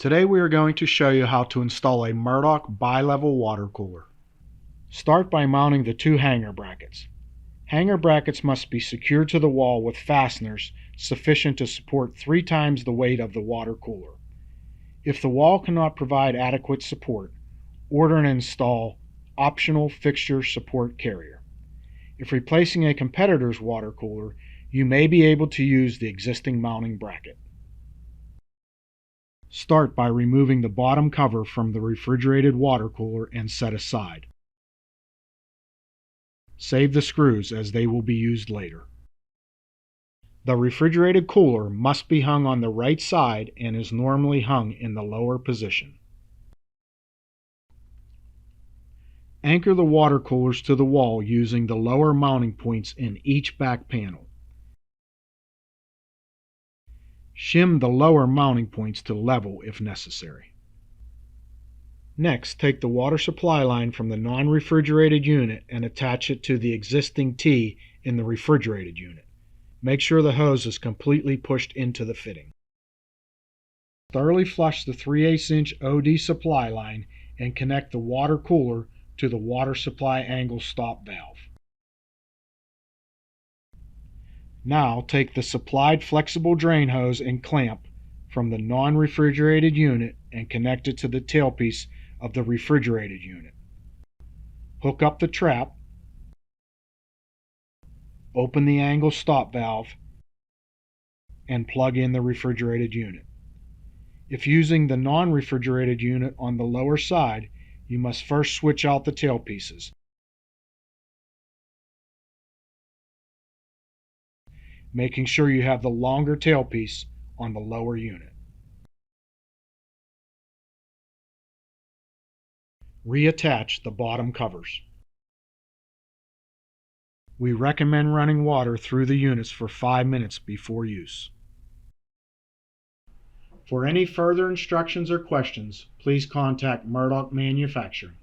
Today we are going to show you how to install a Murdock bi-level water cooler. Start by mounting the two hanger brackets. Hanger brackets must be secured to the wall with fasteners sufficient to support 3 times the weight of the water cooler. If the wall cannot provide adequate support, order and install optional fixture support carrier. If replacing a competitor's water cooler, you may be able to use the existing mounting bracket. Start by removing the bottom cover from the refrigerated water cooler and set aside. Save the screws as they will be used later. The refrigerated cooler must be hung on the right side and is normally hung in the lower position. Anchor the water coolers to the wall using the lower mounting points in each back panel. Shim the lower mounting points to level if necessary. Next, take the water supply line from the non-refrigerated unit and attach it to the existing T in the refrigerated unit. Make sure the hose is completely pushed into the fitting. Thoroughly flush the 3/8 inch OD supply line and connect the water cooler to the water supply angle stop valve. Now take the supplied flexible drain hose and clamp from the non-refrigerated unit and connect it to the tailpiece of the refrigerated unit. Hook up the trap, open the angle stop valve, and plug in the refrigerated unit. If using the non-refrigerated unit on the lower side, you must first switch out the tailpieces. Making sure you have the longer tailpiece on the lower unit. Reattach the bottom covers. We recommend running water through the units for 5 minutes before use. For any further instructions or questions, please contact Murdock Manufacturing.